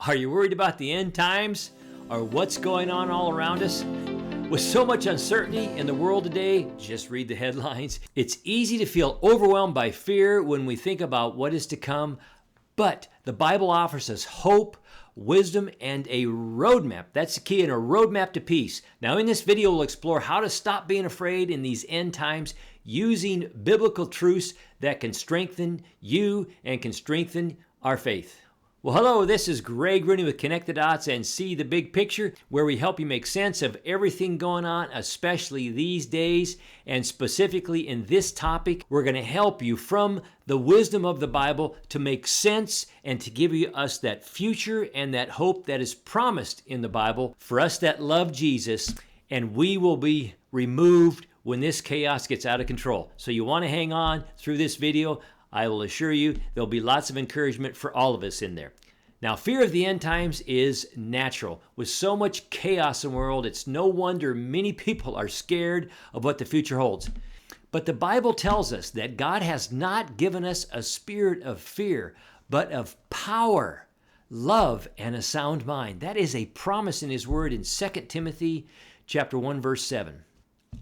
Are you worried about the end times or what's going on all around us? With so much uncertainty in the world today, just read the headlines. It's easy to feel overwhelmed by fear when we think about what is to come, but the Bible offers us hope, wisdom, and a roadmap. That's the key, and a roadmap to peace. Now in this video, we'll explore how to stop being afraid in these end times using biblical truths that can strengthen you and can strengthen our faith. Well, hello, this is Greg Rooney with Connect the Dots and See the Big Picture, where we help you make sense of everything going on, especially these days. And specifically in this topic, we're going to help you from the wisdom of the Bible to make sense and to give us that future and that hope that is promised in the Bible for us that love Jesus, and we will be removed when this chaos gets out of control. So you want to hang on through this video. I will assure you there'll be lots of encouragement for all of us in there. Now, fear of the end times is natural. With so much chaos in the world, it's no wonder many people are scared of what the future holds. But the Bible tells us that God has not given us a spirit of fear, but of power, love, and a sound mind. That is a promise in His Word in 2 Timothy chapter 1, verse 7.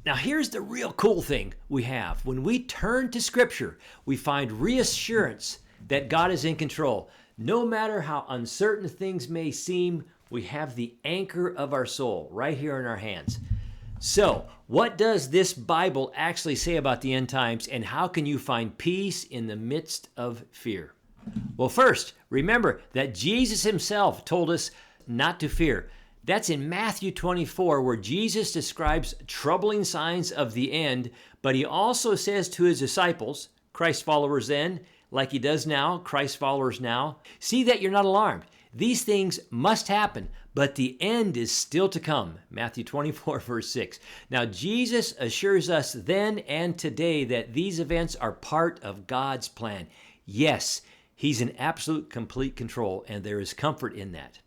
Now, here's the real cool thing we have. When we turn to Scripture, we find reassurance that God is in control. No matter how uncertain things may seem, we have the anchor of our soul right here in our hands. So, what does this Bible actually say about the end times, and how can you find peace in the midst of fear? Well, first, remember that Jesus Himself told us not to fear. That's in Matthew 24, where Jesus describes troubling signs of the end, but He also says to His disciples, Christ followers then, like He does now, Christ followers now, see that you're not alarmed. These things must happen, but the end is still to come. Matthew 24, verse 6. Now, Jesus assures us then and today that these events are part of God's plan. Yes, He's in absolute, complete control, and there is comfort in that.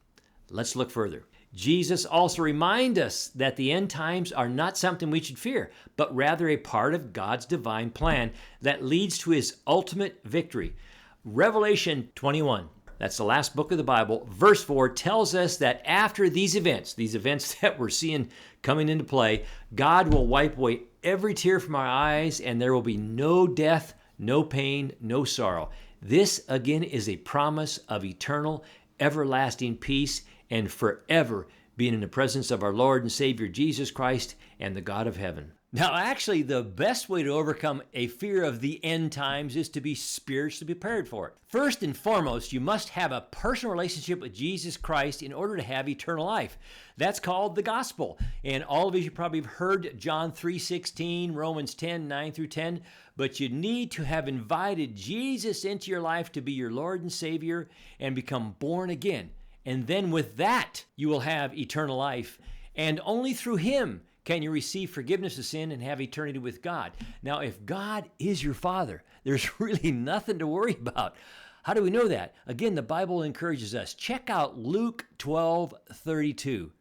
Let's look further. Jesus also reminds us that the end times are not something we should fear, but rather a part of God's divine plan that leads to His ultimate victory. Revelation 21, that's the last book of the Bible, verse 4 tells us that after these events that we're seeing coming into play, God will wipe away every tear from our eyes, and there will be no death, no pain, no sorrow. This, again, is a promise of eternal, everlasting peace and forever being in the presence of our Lord and Savior Jesus Christ and the God of heaven. Now, actually, the best way to overcome a fear of the end times is to be spiritually prepared for it. First and foremost, you must have a personal relationship with Jesus Christ in order to have eternal life. That's called the gospel. And all of you probably have heard John 3:16, Romans 10, 9 through 10. But you need to have invited Jesus into your life to be your Lord and Savior and become born again. And then with that, you will have eternal life. And only through Him can you receive forgiveness of sin and have eternity with God. Now, if God is your Father, there's really nothing to worry about. How do we know that? Again, the Bible encourages us. Check out Luke 12:32.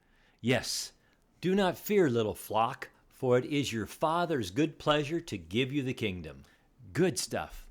Yes, do not fear, little flock, for it is your Father's good pleasure to give you the kingdom. Good stuff.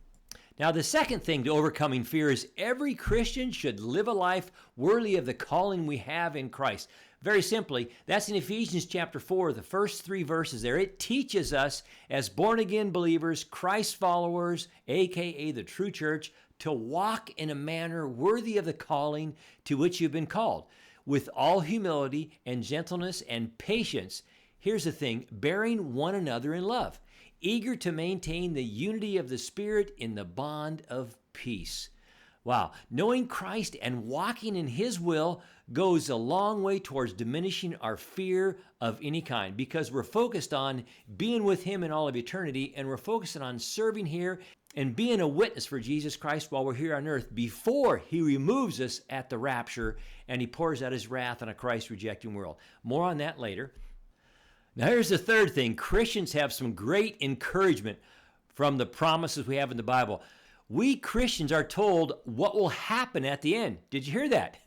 Now, the second thing to overcoming fear is every Christian should live a life worthy of the calling we have in Christ. Very simply, that's in Ephesians chapter 4, the first 3 verses there. It teaches us as born-again believers, Christ followers, a.k.a. the true church, to walk in a manner worthy of the calling to which you've been called, with all humility and gentleness and patience. Here's the thing, bearing one another in love, eager to maintain the unity of the Spirit in the bond of peace. Wow. Knowing Christ and walking in His will goes a long way towards diminishing our fear of any kind, because we're focused on being with Him in all of eternity, and we're focusing on serving here and being a witness for Jesus Christ while we're here on earth before He removes us at the rapture and He pours out His wrath on a Christ-rejecting world. More on that later. Now, here's the third thing. Christians have some great encouragement from the promises we have in the Bible. We Christians are told what will happen at the end. Did you hear that?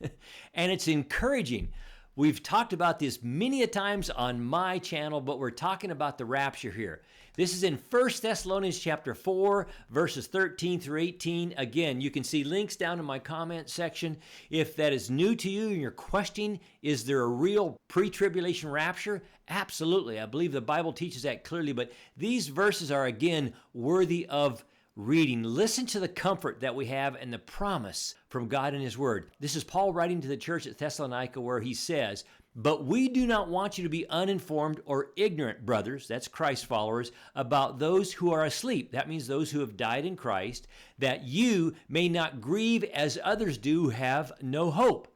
And it's encouraging. We've talked about this many a times on my channel, but we're talking about the rapture here. This is in 1 Thessalonians chapter 4, verses 13 through 18. Again, you can see links down in my comment section. If that is new to you and you're questioning, is there a real pre-tribulation rapture? Absolutely. I believe the Bible teaches that clearly, but these verses are, again, worthy of reading. Listen to the comfort that we have and the promise from God in His Word. This is Paul writing to the church at Thessalonica, where he says, "But we do not want you to be uninformed or ignorant, brothers," that's Christ followers, "about those who are asleep," that means those who have died in Christ, "that you may not grieve as others do who have no hope,"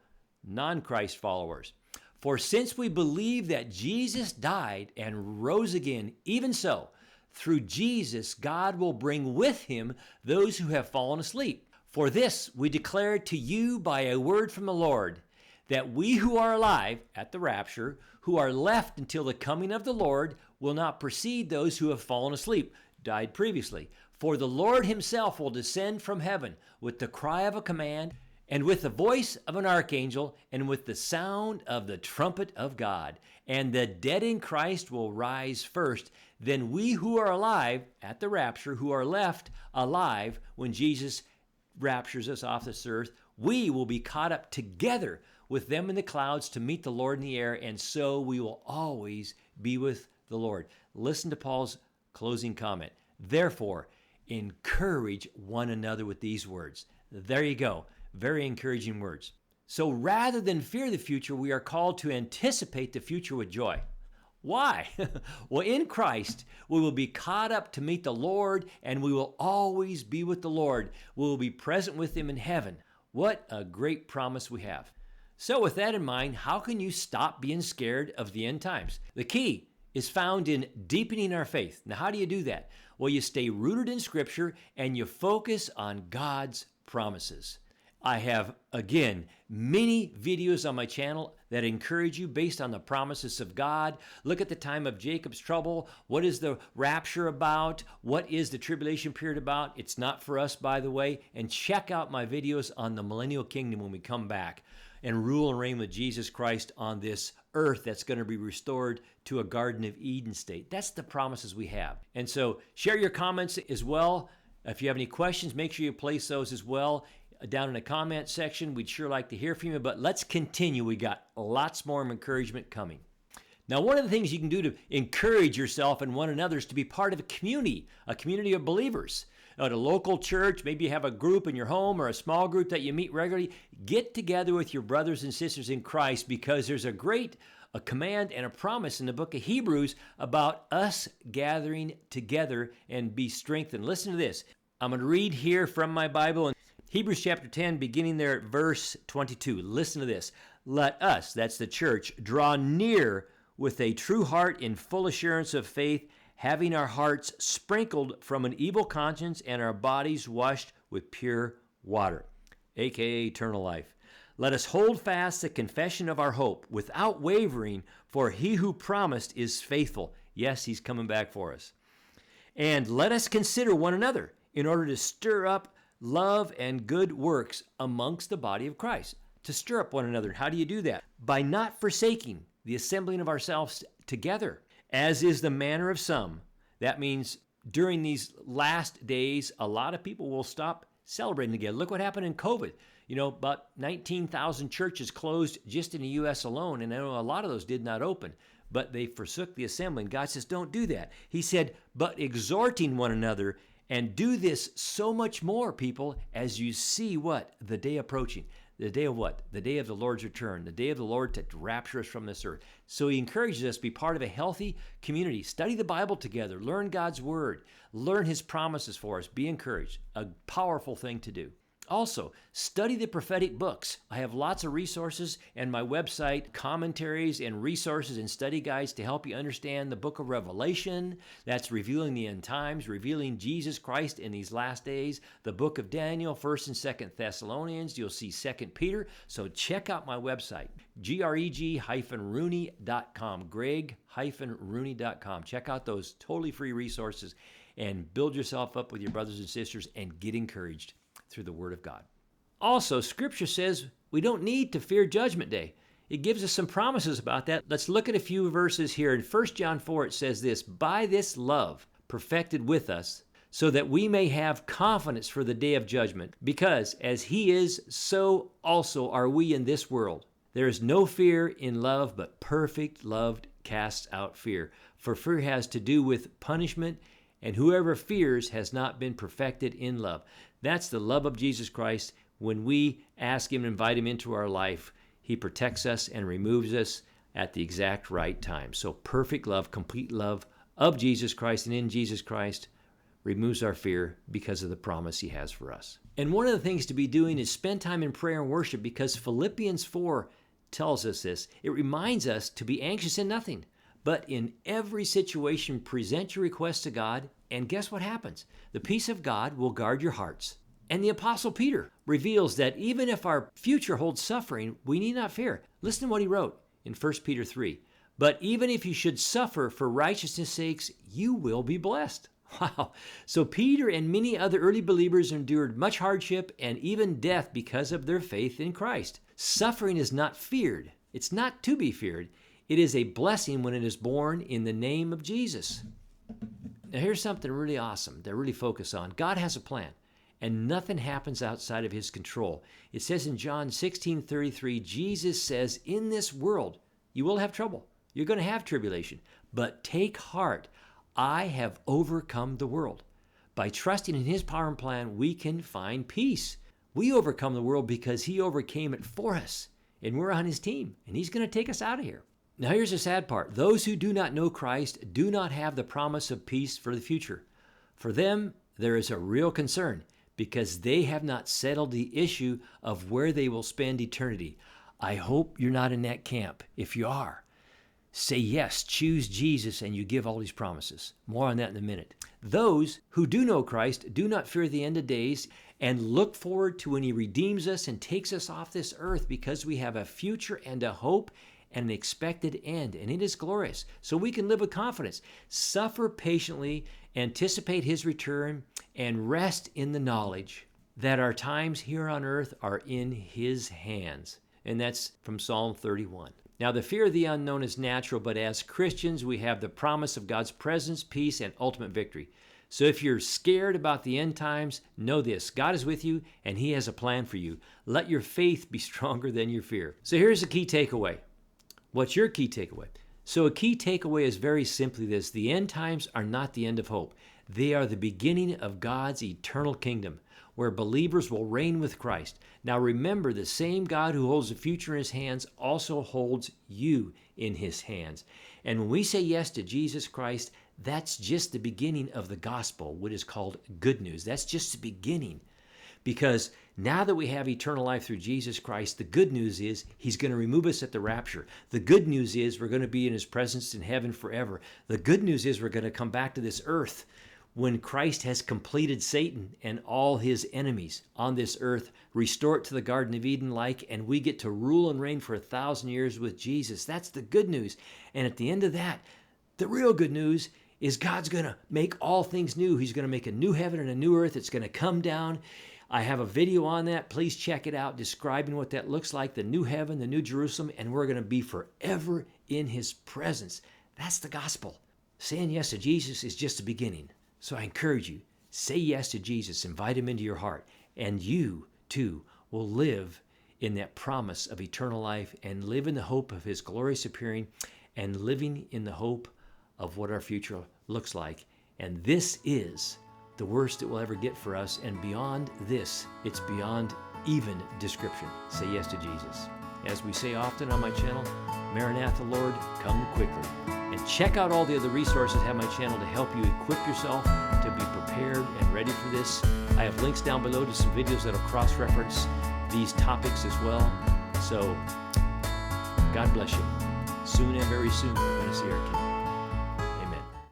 non-Christ followers. "For since we believe that Jesus died and rose again, even so, through Jesus, God will bring with Him those who have fallen asleep. For this we declare to you by a word from the Lord, that we who are alive at the rapture, who are left until the coming of the Lord, will not precede those who have fallen asleep, died previously. For the Lord Himself will descend from heaven with the cry of a command, and with the voice of an archangel, and with the sound of the trumpet of God. And the dead in Christ will rise first. Then we who are alive at the rapture, who are left alive when Jesus raptures us off this earth, we will be caught up together with them in the clouds to meet the Lord in the air, and so we will always be with the Lord. Listen to Paul's closing comment. Therefore, encourage one another with these words. There you go. Very encouraging words. So rather than fear the future, we are called to anticipate the future with joy. Why? Well, in Christ, we will be caught up to meet the Lord, and we will always be with the Lord. We will be present with Him in heaven. What a great promise we have. So with that in mind, how can you stop being scared of the end times? The key is found in deepening our faith. Now, how do you do that? Well, you stay rooted in Scripture, and you focus on God's promises. I have, again, many videos on my channel that encourage you based on the promises of God. Look at the time of Jacob's trouble. What is the rapture about? What is the tribulation period about? It's not for us, by the way. And check out my videos on the millennial kingdom when we come back and rule and reign with Jesus Christ on this earth that's going to be restored to a Garden of Eden state. That's the promises we have. And so share your comments as well. If you have any questions, make sure you place those as well down in the comment section. We'd sure like to hear from you, but let's continue. We got lots more encouragement coming. Now, one of the things you can do to encourage yourself and one another is to be part of a community of believers. At a local church, maybe you have a group in your home or a small group that you meet regularly. Get together with your brothers and sisters in Christ, because there's a command and a promise in the book of Hebrews about us gathering together and be strengthened. Listen to this. I'm going to read here from my Bible in Hebrews chapter 10, beginning there at verse 22. Listen to this. Let us, that's the church, draw near with a true heart in full assurance of faith, having our hearts sprinkled from an evil conscience and our bodies washed with pure water, aka eternal life. Let us hold fast the confession of our hope without wavering, for He who promised is faithful. Yes, He's coming back for us. And let us consider one another in order to stir up love and good works amongst the body of Christ. To stir up one another. How do you do that? By not forsaking the assembling of ourselves together, as is the manner of some. That means during these last days, a lot of people will stop celebrating together. Look what happened in COVID. About 19,000 churches closed just in the U.S. alone, and I know a lot of those did not open, but they forsook the assembly. And God says, don't do that. He said, but exhorting one another, and do this so much more, people, as you see what? The day approaching. The day of what? The day of the Lord's return. The day of the Lord to rapture us from this earth. So He encourages us to be part of a healthy community. Study the Bible together. Learn God's Word. Learn His promises for us. Be encouraged. A powerful thing to do. Also, study the prophetic books. I have lots of resources and my website, commentaries and resources and study guides to help you understand the book of Revelation. That's revealing the end times, revealing Jesus Christ in these last days. The book of Daniel, 1st and 2nd Thessalonians. You'll see 2nd Peter. So check out my website, greg-rooney.com, greg-rooney.com. Check out those totally free resources and build yourself up with your brothers and sisters and get encouraged through the Word of God. Also, Scripture says we don't need to fear Judgment Day. it gives us some promises about that. Let's look at a few verses here. In 1 John 4, it says this, "By this love perfected with us, so that we may have confidence for the day of judgment. Because as he is, so also are we in this world. There is no fear in love, but perfect love casts out fear. For fear has to do with punishment, and whoever fears has not been perfected in love." That's the love of Jesus Christ. When we ask him and invite him into our life, he protects us and removes us at the exact right time. So perfect love, complete love of Jesus Christ and in Jesus Christ removes our fear because of the promise he has for us. And one of the things to be doing is spend time in prayer and worship, because Philippians 4 tells us this. It reminds us to be anxious in nothing, but in every situation present your requests to God, and guess what happens? The peace of God will guard your hearts. And the Apostle Peter reveals that even if our future holds suffering, we need not fear. Listen to what he wrote in 1 Peter 3. "But even if you should suffer for righteousness' sakes, you will be blessed." Wow. So Peter and many other early believers endured much hardship and even death because of their faith in Christ. Suffering is not feared. It's not to be feared. It is a blessing when it is born in the name of Jesus. Now here's something really awesome to really focus on. God has a plan, and nothing happens outside of his control. It says in John 16:33, Jesus says, "In this world you will have trouble. You're going to have tribulation, but take heart. I have overcome the world." By trusting in his power and plan, we can find peace. We overcome the world because he overcame it for us, and we're on his team, and he's going to take us out of here. Now here's the sad part. Those who do not know Christ do not have the promise of peace for the future. For them, there is a real concern because they have not settled the issue of where they will spend eternity. I hope you're not in that camp. If you are, say yes, choose Jesus, and you give all these promises. More on that in a minute. Those who do know Christ do not fear the end of days and look forward to when he redeems us and takes us off this earth, because we have a future and a hope and an expected end, and it is glorious. So we can live with confidence, suffer patiently, anticipate his return, and rest in the knowledge that our times here on earth are in his hands. And that's from Psalm 31. Now, the fear of the unknown is natural, but as Christians, we have the promise of God's presence, peace, and ultimate victory. So if you're scared about the end times, know this: God is with you, and he has a plan for you. Let your faith be stronger than your fear. So here's the key takeaway. What's your key takeaway? So a key takeaway is very simply this: the end times are not the end of hope. They are the beginning of God's eternal kingdom, where believers will reign with Christ. Now remember, the same God who holds the future in his hands also holds you in his hands. And when we say yes to Jesus Christ, that's just the beginning of the gospel, what is called good news. That's just the beginning. Because now that we have eternal life through Jesus Christ, the good news is he's going to remove us at the rapture. The good news is we're going to be in his presence in heaven forever. The good news is we're going to come back to this earth when Christ has completed Satan and all his enemies on this earth, restore it to the Garden of Eden like, and we get to rule and reign for 1,000 years with Jesus. That's the good news. And at the end of that, the real good news is God's going to make all things new. He's going to make a new heaven and a new earth. It's going to come down. I have a video on that. Please check it out, describing what that looks like, the new heaven, the new Jerusalem, and we're going to be forever in his presence. That's the gospel. Saying yes to Jesus is just the beginning. So I encourage you, say yes to Jesus, invite him into your heart, and you too will live in that promise of eternal life and live in the hope of his glorious appearing and living in the hope of what our future looks like. And this is the worst it will ever get for us, and beyond this, it's beyond even description. Say yes to Jesus. As we say often on my channel, Maranatha, Lord, come quickly. And check out all the other resources I have on my channel to help you equip yourself to be prepared and ready for this. I have links down below to some videos that will cross-reference these topics as well. So, God bless you. Soon and very soon, we're going to see our King.